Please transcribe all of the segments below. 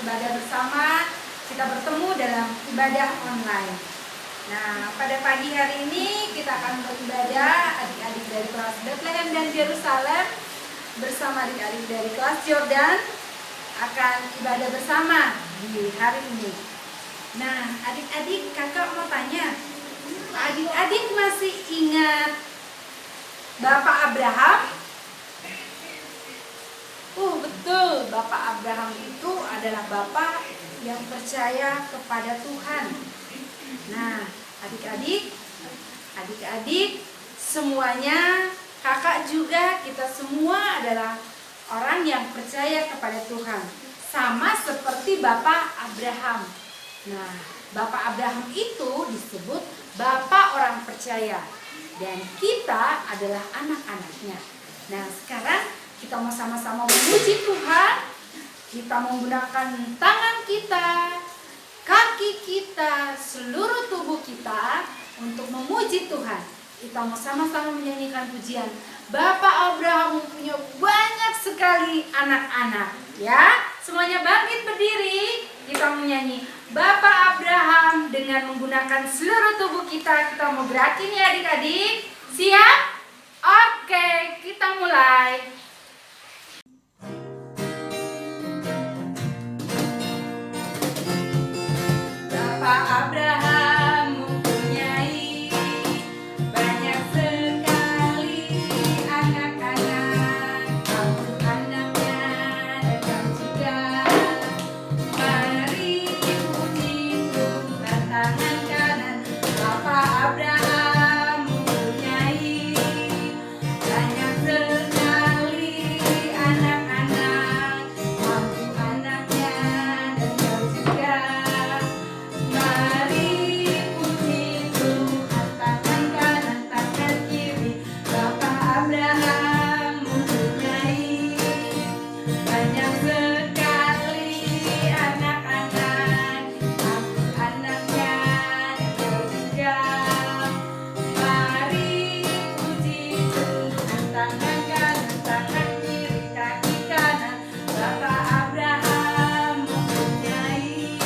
ibadah bersama, kita bertemu dalam ibadah online. Nah, pada pagi hari ini kita akan beribadah adik-adik dari kelas Bethlehem dan Yerusalem bersama adik-adik dari kelas Jordan akan ibadah bersama di hari ini. Nah, adik-adik, kakak mau tanya, adik-adik masih ingat Bapak Abraham? Betul, Bapak Abraham itu adalah bapak yang percaya kepada Tuhan. Nah, adik-adik semuanya, kakak juga, kita semua adalah orang yang percaya kepada Tuhan, sama seperti Bapak Abraham. Nah, Bapak Abraham itu disebut bapak orang percaya, dan kita adalah anak-anaknya. Nah, sekarang kita mau sama-sama memuji Tuhan. Kita menggunakan tangan kita, kaki kita, seluruh tubuh kita untuk memuji Tuhan. Kita mau sama-sama menyanyikan pujian. Bapak Abraham punya banyak sekali anak-anak. Ya, semuanya bangkit berdiri. Kita menyanyi Bapak Abraham dengan menggunakan seluruh tubuh kita. Kita mau gerakin ya adik-adik. Siap? Oke, kita mulai. Bapak Abraham mempunyai banyak sekali anak-anak, kamu anaknya dan kamu juga. Mari puji Tuhan tangan kanan. Bapak Abraham mempunyai banyak sekali anak-anak, kamu anaknya dan kamu juga. Mari puji Tuhan tangan kanan, tangan kiri. Bapak Abraham mempunyai banyak sekali anak-anak, aku anaknya dan kau juga. Mari puji Tuhan tangan kanan, tangan kiri, kaki kanan. Bapak Abraham mempunyai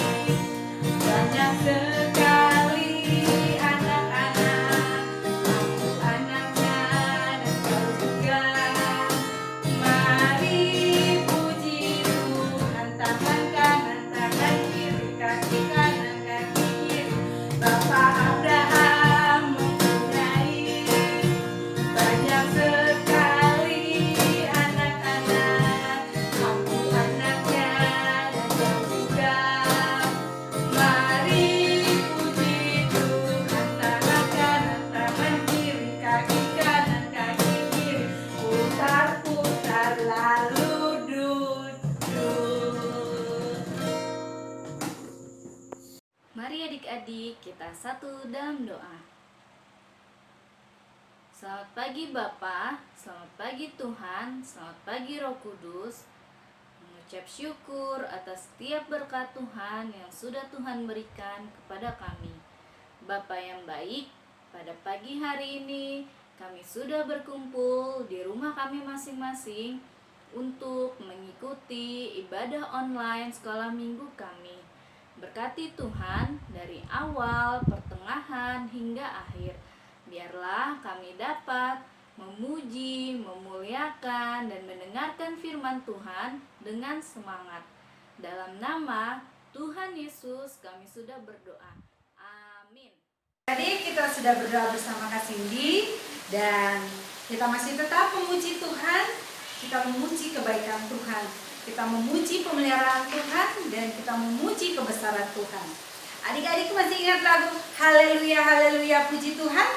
banyak sekali anak-anak, aku anaknya dan kau juga. Mari puji Tuhan tangan kanan, tangan kiri, kaki kanan, kaki kiri. Bapak Abraham mempunyai banyak sekali anak-anak, aku anaknya dan kau juga. Mari puji Tuhan tangan kanan, tangan kiri, kaki kanan, kaki kiri. Putar-putar lalu duduk. Mari adik-adik kita satu dalam doa. Selamat pagi Bapa, selamat pagi Tuhan, selamat pagi Roh Kudus. Mengucap syukur atas setiap berkat Tuhan yang sudah Tuhan berikan kepada kami. Bapa yang baik, pada pagi hari ini kami sudah berkumpul di rumah kami masing-masing untuk mengikuti ibadah online sekolah minggu kami. Berkati Tuhan dari awal, pertengahan, hingga akhir. Biarlah kami dapat memuji, memuliakan, dan mendengarkan firman Tuhan dengan semangat. Dalam nama Tuhan Yesus kami sudah berdoa. Amin. Tadi kita sudah berdoa bersama Kak Cindy dan kita masih tetap memuji Tuhan. Kita memuji kebaikan Tuhan, kita memuji pemeliharaan Tuhan, dan kita memuji kebesaran Tuhan. Adik-adik masih ingat lagu Haleluya, Haleluya, puji Tuhan?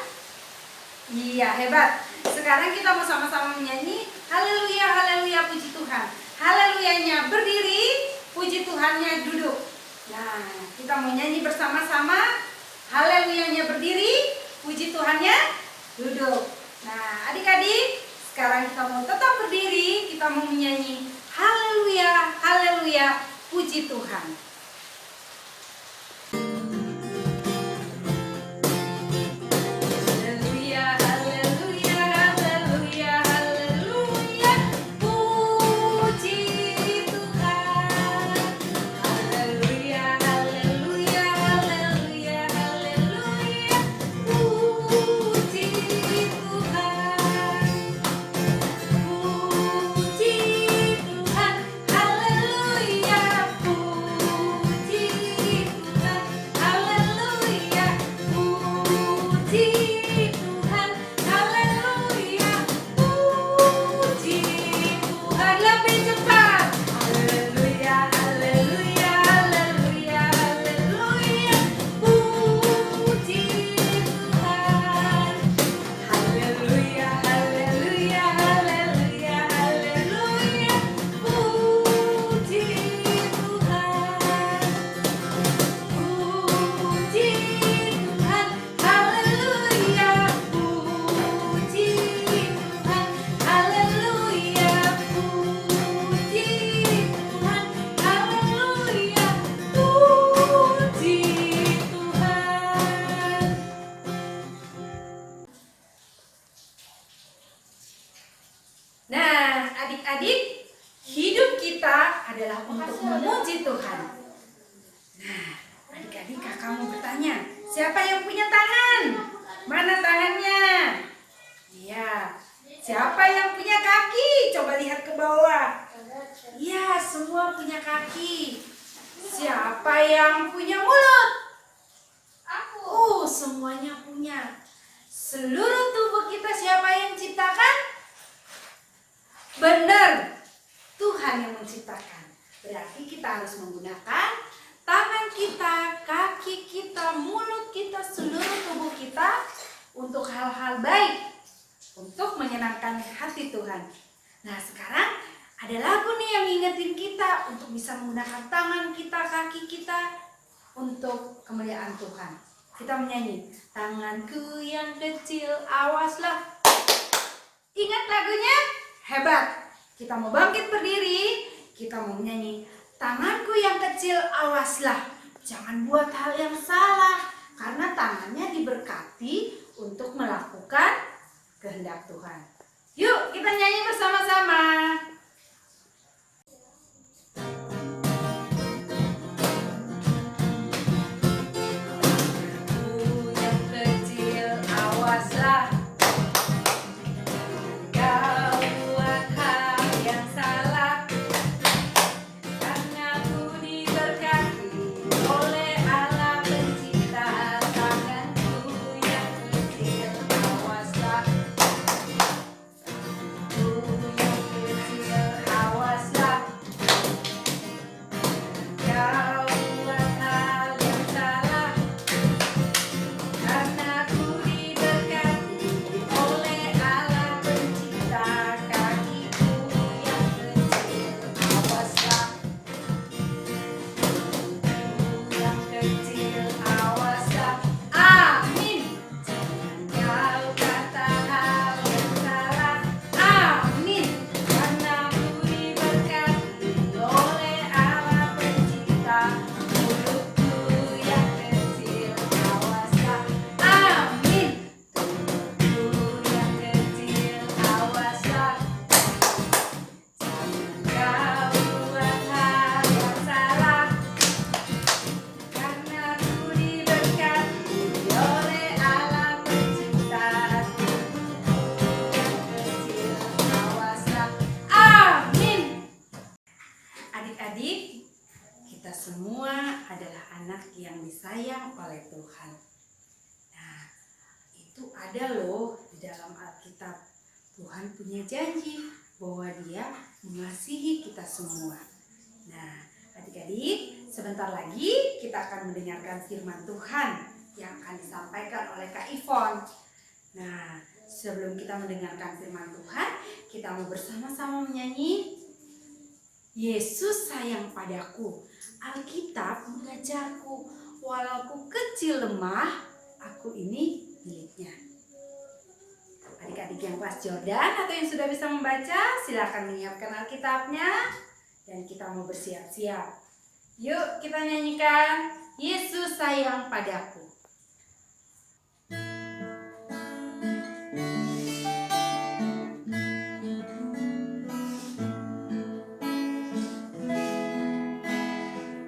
Iya, hebat. Sekarang kita mau sama-sama menyanyi Haleluya, Haleluya, puji Tuhan. Haleluyanya berdiri, puji Tuhannya duduk. Nah, kita mau nyanyi bersama-sama. Haleluyanya berdiri, puji Tuhannya duduk. Nah, adik-adik, sekarang kita mau tetap berdiri. Kita mau menyanyi Haleluya, Haleluya, puji Tuhan. Siapa yang punya tangan? Mana tangannya? Iya. Siapa yang punya kaki? Coba lihat ke bawah. Iya, semua punya kaki. Siapa yang punya mulut? Aku. Semuanya punya. Seluruh tubuh kita siapa yang ciptakan? Benar. Tuhan yang menciptakan. Berarti kita harus menggunakan tangan kita, kaki kita, mulut kita, seluruh tubuh kita untuk hal-hal baik, untuk menyenangkan hati Tuhan. Nah, sekarang ada lagu nih yang ngingetin kita untuk bisa menggunakan tangan kita, kaki kita untuk kemuliaan Tuhan. Kita menyanyi, tanganku yang kecil, awaslah. Ingat lagunya? Hebat. Kita mau bangkit berdiri, kita mau menyanyi, tanganku yang kecil, awaslah. Jangan buat hal yang salah, karena tangannya diberkati untuk melakukan kehendak Tuhan. Yuk kita nyanyi bersama-sama. Tanganku yang kecil, awaslah. Kau buat hal yang salah, karena ku diberkati oleh Allah pencipta. Tanganku yang kecil, awaslah. Tanganku yang kecil, awaslah. Kau buat hal yang salah, karena ku diberkati oleh Allah pencipta. Kakiku yang kecil, awaslah. Yang kecil, awaslah. Amin. Jangan kau kata hal yang salah. Amin. Karena ku diberkati oleh Allah pencipta. Mulutku yang kecil, awaslah. Amin. Mulutku yang kecil, awaslah. Jangan kau buat hal yang salah, karena ku diberkati oleh Allah pencipta. Tubuhku yang kecil, awaslah. Amin. Adik-adik, kita semua adalah anak yang disayang oleh Tuhan. Nah, itu ada loh di dalam Alkitab. Tuhan punya janji bahwa Dia mengasihi kita semua. Nah, adik-adik, sebentar lagi kita akan mendengarkan firman Tuhan yang akan disampaikan oleh Kak Ivon. Nah, sebelum kita mendengarkan firman Tuhan, kita mau bersama-sama menyanyi Yesus sayang padaku. Alkitab mengajarku, walau ku kecil lemah, aku ini miliknya. Adik-adik yang kelas Jordan atau yang sudah bisa membaca, silakan menyiapkan Alkitabnya dan kita mau bersiap-siap. Yuk kita nyanyikan Yesus sayang padaku.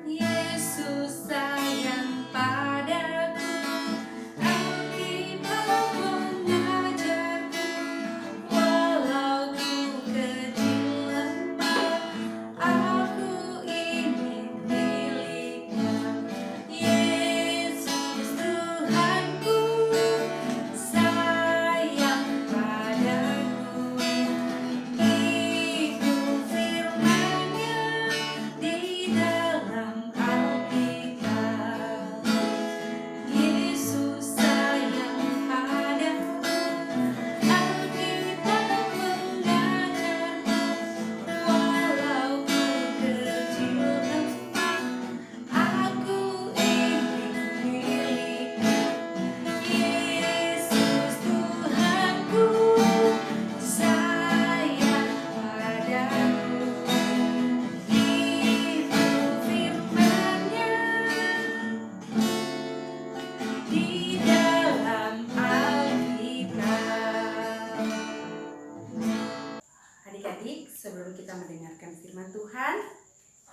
Yesus sayang padaku, Alkitab mengajarku, walau ku kecil lemah, aku ini miliknya. Yesus Tuhanku, sayang padaku. Itu firman-Nya di dalam Alkitab. Yesus sayang padaku, Alkitab mengajarku, walau ku kecil lemah, aku ini miliknya. Yesus Tuhanku, sayang padaku. Itu firman-Nya di dalam Alkitab. Adik-adik, sebelum kita mendengarkan firman Tuhan,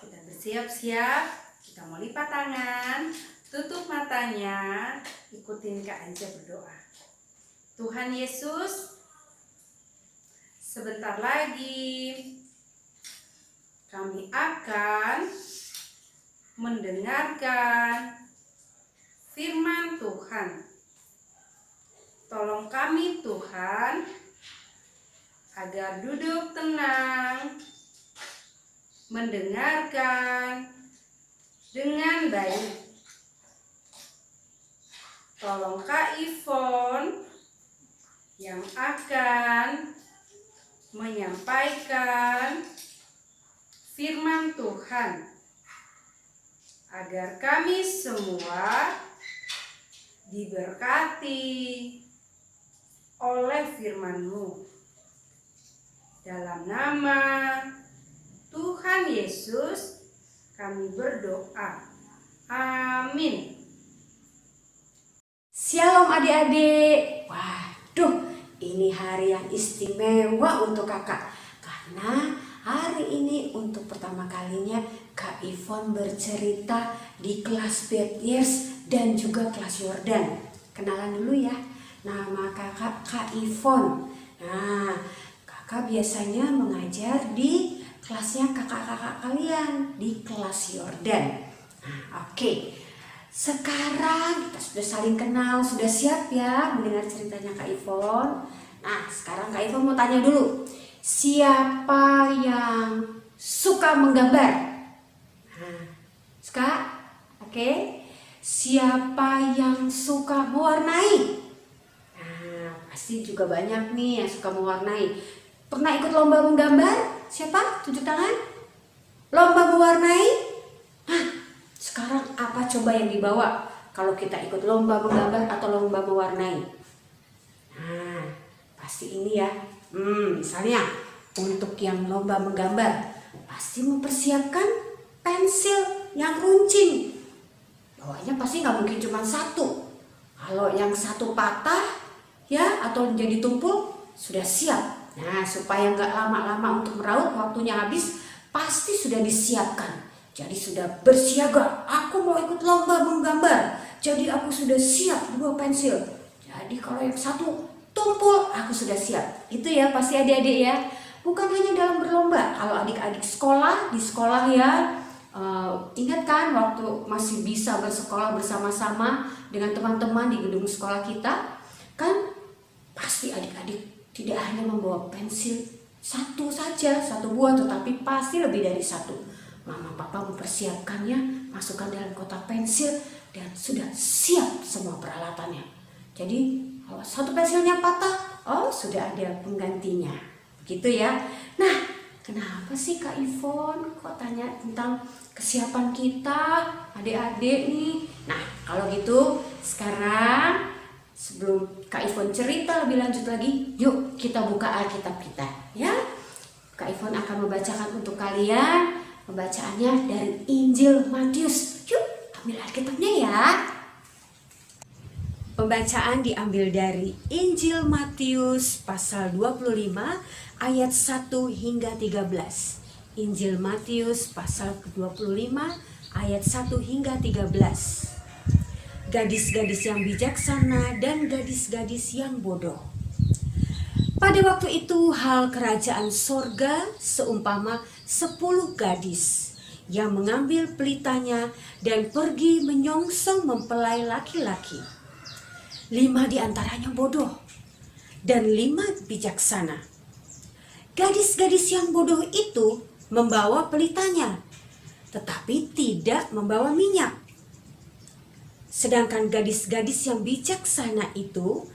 kita bersiap-siap, kita mau lipat tangan. Tutup matanya, ikutin Kak Anja berdoa. Tuhan Yesus, sebentar lagi kami akan mendengarkan firman Tuhan. Tolong kami Tuhan, agar duduk tenang, mendengarkan dengan baik. Tolong Kak Ivon yang akan menyampaikan firman Tuhan, agar kami semua diberkati oleh firman-Mu. Dalam nama Tuhan Yesus kami berdoa. Amin. Shalom adik-adik. Waduh, ini hari yang istimewa untuk kakak. Karena hari ini untuk pertama kalinya Kak Ivon bercerita di kelas Bed Years dan juga kelas Yordan. Kenalan dulu ya. Nama kakak Kak Ivon. Nah, kakak biasanya mengajar di kelasnya kakak-kakak kalian di kelas Yordan. Nah, oke. Sekarang kita sudah saling kenal, sudah siap ya mendengar ceritanya Kak Ivon. Nah, sekarang Kak Ivon mau tanya dulu. Siapa yang suka menggambar? Nah, suka? Oke. Siapa yang suka mewarnai? Nah, pasti juga banyak nih yang suka mewarnai. Pernah ikut lomba menggambar? Siapa? Tunjuk tangan. Lomba mewarnai? Sekarang apa coba yang dibawa kalau kita ikut lomba menggambar atau lomba mewarnai? Nah, pasti ini ya. Misalnya untuk yang lomba menggambar pasti mempersiapkan pensil yang runcing. Bawahnya pasti nggak mungkin cuma satu. Kalau yang satu patah ya atau jadi tumpul sudah siap. Nah, supaya nggak lama-lama untuk meraut, waktunya habis, pasti sudah disiapkan. Jadi sudah bersiaga, aku mau ikut lomba menggambar. Jadi aku sudah siap 2 pensil. Jadi kalau yang satu tumpul, aku sudah siap. Itu ya pasti adik-adik ya. Bukan hanya dalam berlomba. Kalau adik-adik sekolah, di sekolah ya, ingat kan waktu masih bisa bersekolah bersama-sama dengan teman-teman di gedung sekolah kita. Kan pasti adik-adik tidak hanya membawa pensil satu saja, 1 buah, tetapi pasti lebih dari 1. Mama papa mempersiapkannya, masukkan dalam kotak pensil dan sudah siap semua peralatannya. Jadi kalau 1 pensilnya patah, sudah ada penggantinya. Begitu ya. Nah, kenapa sih Kak Ivon kok tanya tentang kesiapan kita adik-adik nih? Nah, kalau gitu sekarang sebelum Kak Ivon cerita lebih lanjut lagi, yuk kita buka Alkitab kita ya. Kak Ivon akan membacakan untuk kalian. Pembacaannya dari Injil Matius. Yuk, ambil Alkitabnya ya. Pembacaan diambil dari Injil Matius pasal 25 ayat 1 hingga 13. Injil Matius pasal ke-25 ayat 1 hingga 13. Gadis-gadis yang bijaksana dan gadis-gadis yang bodoh. Pada waktu itu hal kerajaan sorga seumpama 10 gadis yang mengambil pelitanya dan pergi menyongsong mempelai laki-laki. 5 diantaranya bodoh dan 5 bijaksana. Gadis-gadis yang bodoh itu membawa pelitanya, tetapi tidak membawa minyak. Sedangkan gadis-gadis yang bijaksana itu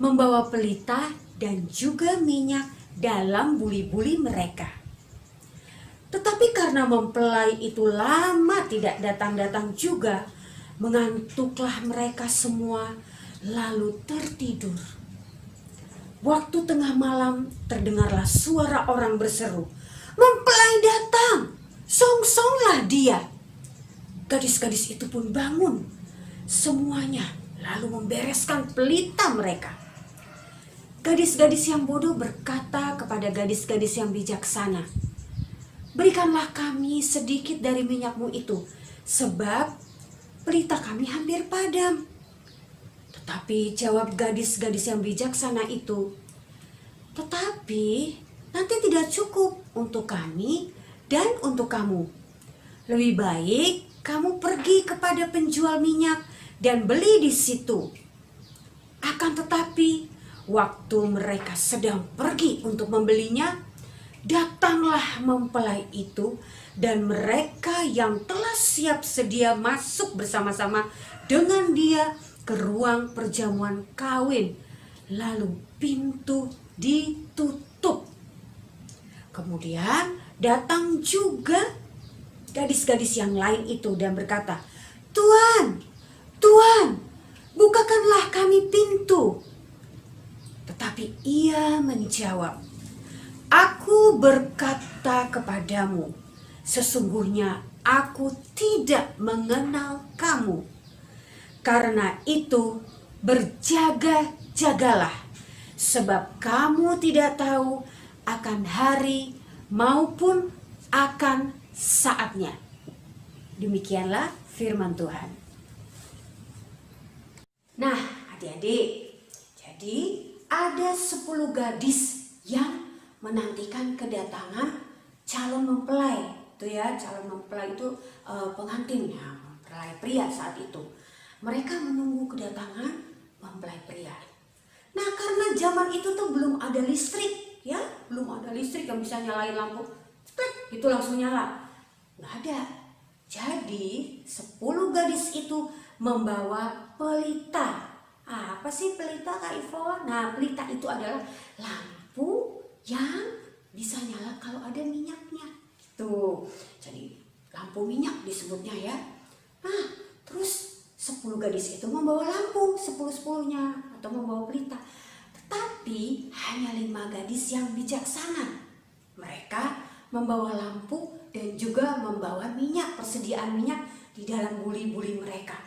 membawa pelita dan juga minyak dalam buli-buli mereka. Tetapi karena mempelai itu lama tidak datang-datang juga, mengantuklah mereka semua lalu tertidur. Waktu tengah malam terdengarlah suara orang berseru, "Mempelai datang, songsonglah dia." Gadis-gadis itu pun bangun, semuanya lalu membereskan pelita mereka. Gadis-gadis yang bodoh berkata kepada gadis-gadis yang bijaksana, "Berikanlah kami sedikit dari minyakmu itu, sebab pelita kami hampir padam. Tetapi jawab gadis-gadis yang bijaksana itu, tetapi nanti tidak cukup untuk kami dan untuk kamu. Lebih baik kamu pergi kepada penjual minyak dan beli di situ. Akan tetapi waktu mereka sedang pergi untuk membelinya, datanglah mempelai itu dan mereka yang telah siap sedia masuk bersama-sama dengan dia ke ruang perjamuan kawin. Lalu pintu ditutup. Kemudian datang juga gadis-gadis yang lain itu dan berkata, "Tuan, Tuan, bukakanlah kami pintu." Tetapi ia menjawab, "Aku berkata kepadamu, sesungguhnya aku tidak mengenal kamu. Karena itu berjaga-jagalah, sebab kamu tidak tahu akan hari maupun akan saatnya." Demikianlah firman Tuhan. Nah, adik-adik, jadi ada 10 gadis yang menantikan kedatangan calon mempelai. Itu ya, calon mempelai itu pengantin ya, mempelai pria saat itu. Mereka menunggu kedatangan mempelai pria. Nah, karena zaman itu tuh belum ada listrik ya, belum ada listrik yang bisa nyalain lampu, itu langsung nyala. Nggak ada. Jadi 10 gadis itu membawa pelita. Apa sih pelita, Kak Ivo? Nah, pelita itu adalah lampu yang bisa nyala kalau ada minyaknya. Gitu. Jadi lampu minyak disebutnya ya. Nah, terus 10 gadis itu membawa lampu, 10-10-nya atau membawa pelita. Tetapi hanya 5 gadis yang bijaksana. Mereka membawa lampu dan juga membawa minyak, persediaan minyak di dalam buli-buli mereka.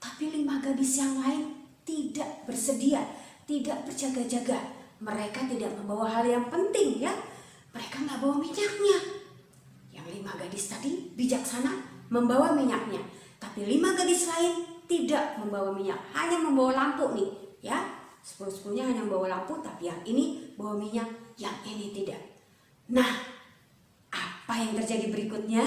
Tapi 5 gadis yang lain tidak bersedia, tidak berjaga-jaga. Mereka tidak membawa hal yang penting ya. Mereka nggak bawa minyaknya. Yang 5 gadis tadi bijaksana membawa minyaknya. Tapi 5 gadis lain tidak membawa minyak, hanya membawa lampu nih ya. 10-10-nya hanya membawa lampu, tapi yang ini bawa minyak, yang ini tidak. Nah, apa yang terjadi berikutnya?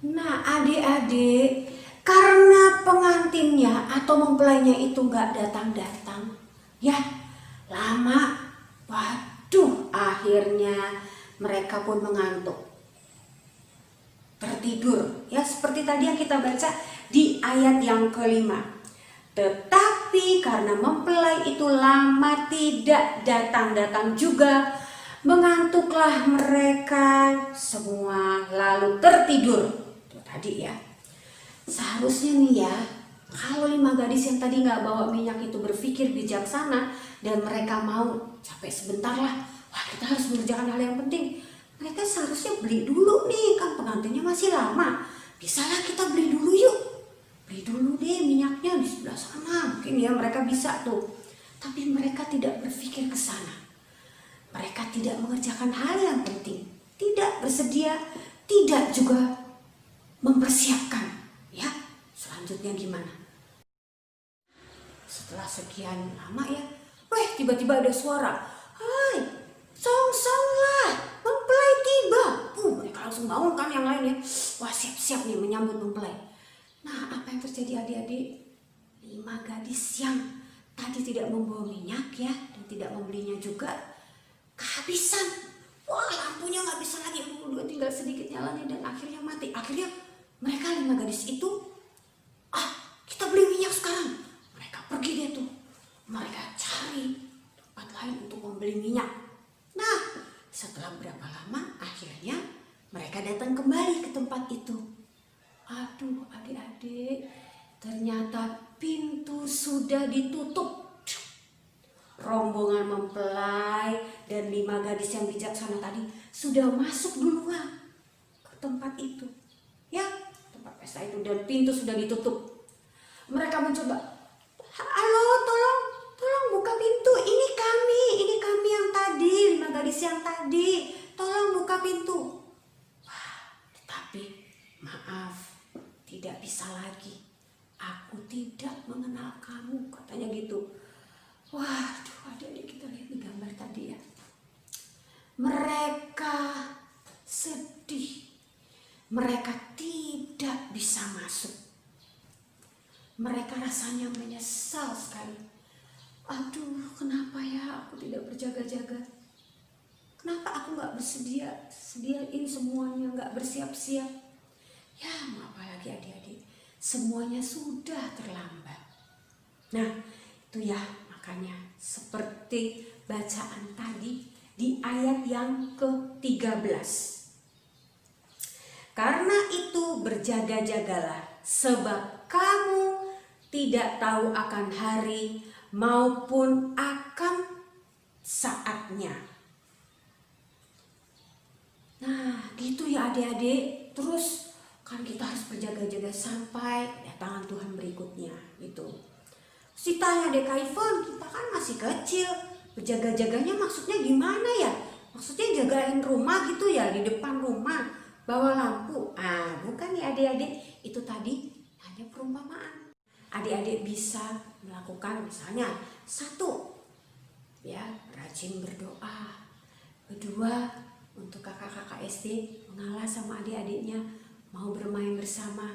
Nah, adik-adik, karena pengantinnya atau mempelainya itu nggak datang-datang, ya lama, waduh, akhirnya mereka pun mengantuk, tertidur ya, seperti tadi yang kita baca di ayat yang kelima. Tetapi karena mempelai itu lama tidak datang-datang juga, mengantuklah mereka semua lalu tertidur. Itu tadi ya. Seharusnya nih ya, kalau 5 gadis yang tadi nggak bawa minyak itu berpikir bijaksana dan mereka mau capek sebentar lah, wah kita harus mengerjakan hal yang penting. Mereka seharusnya beli dulu nih, kan pengantinnya masih lama. Bisalah kita beli dulu yuk. Beli dulu deh minyaknya di sebelah sana. Mungkin ya mereka bisa tuh. Tapi mereka tidak berpikir ke sana. Mereka tidak mengerjakan hal yang penting. Tidak bersedia, tidak juga mempersiapkan. Ya, selanjutnya gimana? Setelah sekian lama ya, tiba-tiba ada suara. Hai, song-song lah, mempelai tiba. Mereka langsung bangun kan yang lain ya. Wah, siap-siap nih menyambut mempelai. Nah, apa yang terjadi adik-adik? 5 gadis yang tadi tidak membawa minyak ya, dan tidak membelinya juga, kehabisan. Wah, lampunya nggak bisa lagi, tinggal sedikit nyalanya dan akhirnya mati. Akhirnya mereka 5 gadis itu, kita beli minyak sekarang. Mereka pergi deh tuh. Mereka cari tempat lain untuk membeli minyak. Nah, setelah berapa lama akhirnya mereka datang kembali ke tempat itu. Aduh, adik-adik, ternyata pintu sudah ditutup. Rombongan mempelai dan 5 gadis yang bijaksana tadi sudah masuk duluan ke tempat itu. Ya, tempat pesta itu, dan pintu sudah ditutup. Mereka mencoba, halo, tolong buka pintu, ini kami yang tadi, 5 gadis yang tadi, tolong buka pintu. Wah, tetapi maaf, tidak bisa lagi. Aku tidak mengenal kamu, katanya gitu. Waduh, adik-adik kita lihat di gambar tadi ya. Mereka sedih. Mereka tidak bisa masuk. Mereka rasanya menyesal sekali. Aduh, kenapa ya aku tidak berjaga-jaga? Kenapa aku gak sediain semuanya, gak bersiap-siap? Ya, mau apa lagi adik-adik? Semuanya sudah terlambat. Nah, itu ya makanya seperti bacaan tadi di ayat yang ke-13. Karena itu berjaga-jagalah, sebab kamu tidak tahu akan hari maupun akan saatnya. Nah, gitu ya adik-adik. Terus kan kita harus berjaga-jaga sampai kedatangan Tuhan berikutnya gitu. Si tanya deh Kak Ivon, kita kan masih kecil, berjaga-jaganya maksudnya gimana ya? Maksudnya jagain rumah gitu ya, di depan rumah, bawa lampu. Bukan ya adik-adik, itu tadi hanya perumpamaan. Adik-adik bisa melakukan misalnya, 1, ya rajin berdoa. 2, untuk kakak-kakak SD mengalah sama adik-adiknya, mau bermain bersama,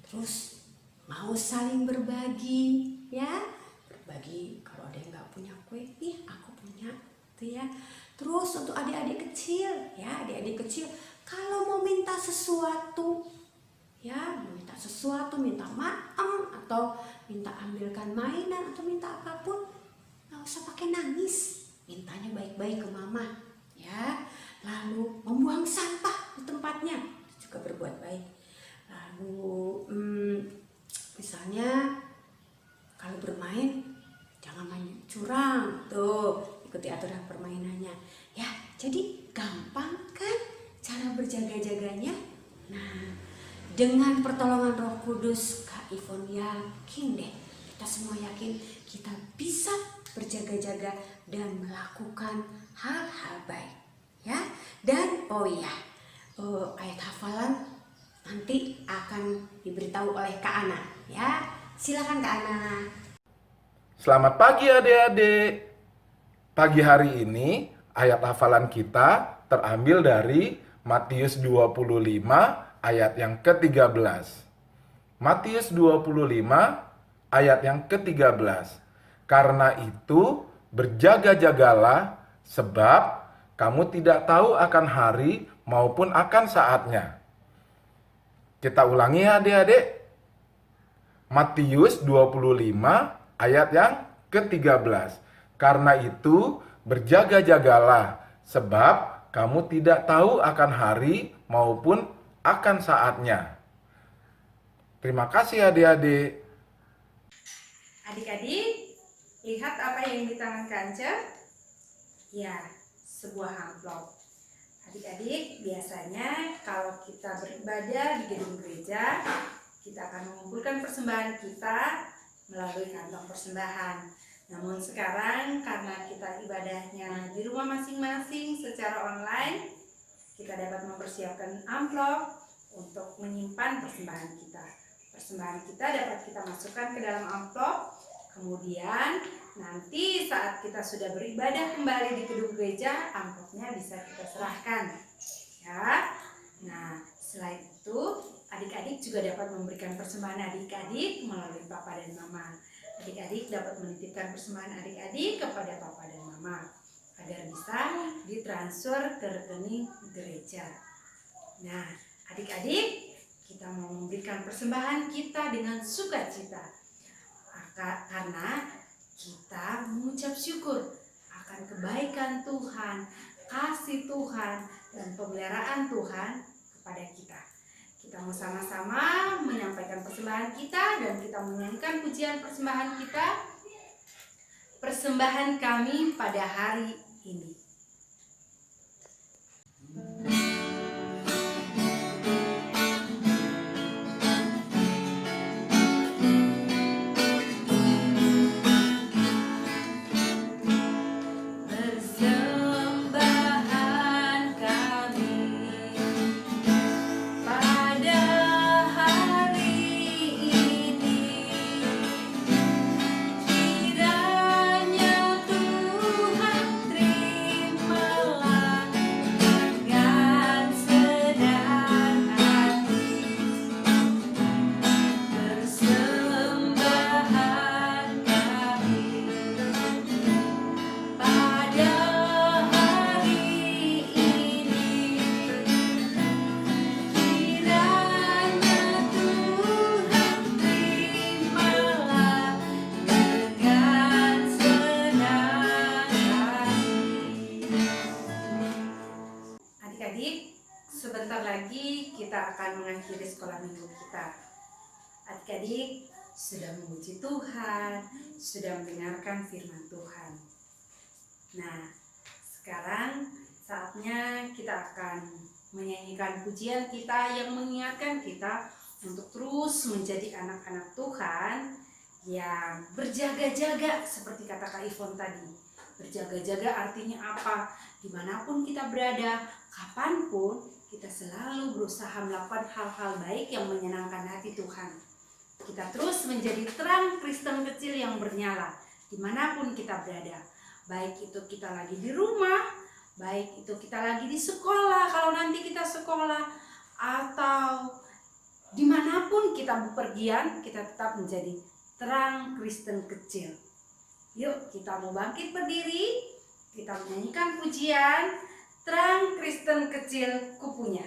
terus mau saling berbagi, ya berbagi. Kalau ada yang nggak punya kue, nih aku punya, tuh ya. Terus untuk adik-adik kecil, ya adik-adik kecil, kalau mau minta sesuatu, ya minta sesuatu, minta maem atau minta ambilkan mainan atau minta apapun, nggak usah pakai nangis, mintanya baik-baik ke mama, ya. Lalu membuang sampah di tempatnya, itu juga berbuat baik. Lalu misalnya kalau bermain jangan main curang, tuh ikuti aturan permainannya. Ya, jadi gampang kan cara berjaga-jaganya. Nah, dengan pertolongan Roh Kudus, Kak Ivon yakin deh, kita semua yakin kita bisa berjaga-jaga dan melakukan hal-hal baik. Ya, dan ayat hafalan nanti akan diberitahu oleh Kak Ana, ya. Silakan Kak Ana. Selamat pagi adik-adik. Pagi hari ini ayat hafalan kita terambil dari Matius 25 ayat yang ke-13. Matius 25 ayat yang ke-13. Karena itu berjaga-jagalah, sebab kamu tidak tahu akan hari maupun akan saatnya. Kita ulangi ya adik-adik. Matius 25 ayat yang ke-13. Karena itu berjaga-jagalah, sebab kamu tidak tahu akan hari maupun akan saatnya. Terima kasih adik-adik. Adik-adik, lihat apa yang di tangan Kanca? Ya, sebuah amplop. Adik-adik, biasanya kalau kita beribadah di gedung gereja, kita akan mengumpulkan persembahan kita melalui kantong persembahan. Namun sekarang karena kita ibadahnya di rumah masing-masing secara online, kita dapat mempersiapkan amplop untuk menyimpan persembahan kita. Persembahan kita dapat kita masukkan ke dalam amplop. Kemudian nanti saat kita sudah beribadah kembali di gedung gereja, amplopnya bisa kita serahkan, ya. Nah, selain itu adik-adik juga dapat memberikan persembahan adik-adik melalui papa dan mama. Adik-adik dapat menitipkan persembahan adik-adik kepada papa dan mama agar bisa ditransfer ke rekening gereja. Nah, adik-adik, kita mau memberikan persembahan kita dengan sukacita. Karena kita mengucap syukur akan kebaikan Tuhan, kasih Tuhan, dan pemeliharaan Tuhan kepada kita. Kita mau sama-sama menyampaikan persembahan kita dan kita menyanyikan pujian persembahan kita. Persembahan kami pada hari ini. Persembahan kami pada akan mengakhiri sekolah minggu kita. Adik-adik sudah memuji Tuhan, sudah mendengarkan firman Tuhan. Nah, sekarang saatnya kita akan menyanyikan pujian kita yang mengingatkan kita untuk terus menjadi anak-anak Tuhan yang berjaga-jaga seperti kata Kak Ivon tadi. Berjaga-jaga artinya apa? Dimanapun kita berada, kapanpun kita selalu berusaha melakukan hal-hal baik yang menyenangkan hati Tuhan. Kita terus menjadi terang Kristen kecil yang bernyala dimanapun kita berada. Baik itu kita lagi di rumah, baik itu kita lagi di sekolah, kalau nanti kita sekolah, atau dimanapun kita bepergian, kita tetap menjadi terang Kristen kecil. Yuk kita mau bangkit berdiri, kita menyanyikan pujian Terang Kristen Kecil Kupunya.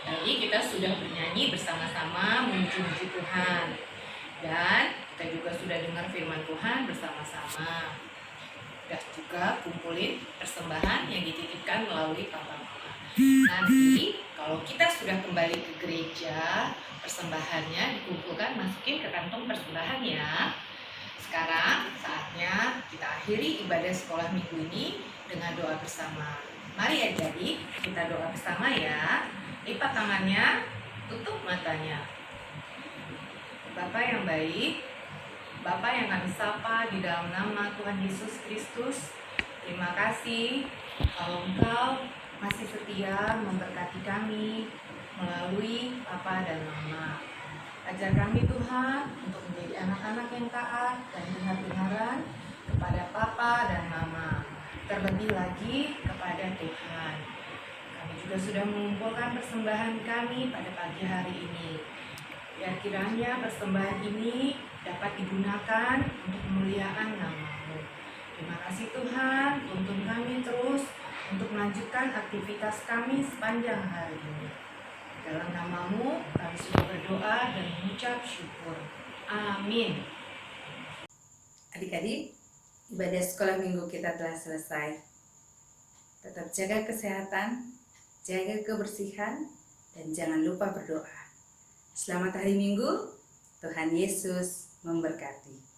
Tadi kita sudah bernyanyi bersama-sama memuji Tuhan, dan kita juga sudah dengar firman Tuhan bersama-sama. Sudah juga kumpulin persembahan yang dititipkan melalui Papa Mama. Nanti kalau kita sudah kembali ke gereja, persembahannya dikumpulkan, masukin ke kantong persembahan ya. Sekarang saatnya kita akhiri ibadah sekolah minggu ini dengan doa bersama. Mari adik-adik kita doa bersama ya. Lipat tangannya, tutup matanya. Bapa yang baik, Bapa yang kami sapa di dalam nama Tuhan Yesus Kristus, terima kasih kalau Engkau masih setia memberkati kami melalui Papa dan Mama. Ajar kami Tuhan untuk menjadi anak-anak yang taat dan dengar-dengaran kepada Papa dan Mama, terlebih lagi kepada Tuhan. Kami juga sudah mengumpulkan persembahan kami pada pagi hari ini. Biar kiranya persembahan ini dapat digunakan untuk kemuliaan nama-Mu. Terima kasih Tuhan, tuntun kami terus untuk melanjutkan aktivitas kami sepanjang hari ini. Dalam nama-Mu kami sudah berdoa dan mengucap syukur. Amin. Adik-adik, ibadah sekolah minggu kita telah selesai. Tetap jaga kesehatan, jaga kebersihan, dan jangan lupa berdoa. Selamat hari Minggu, Tuhan Yesus memberkati.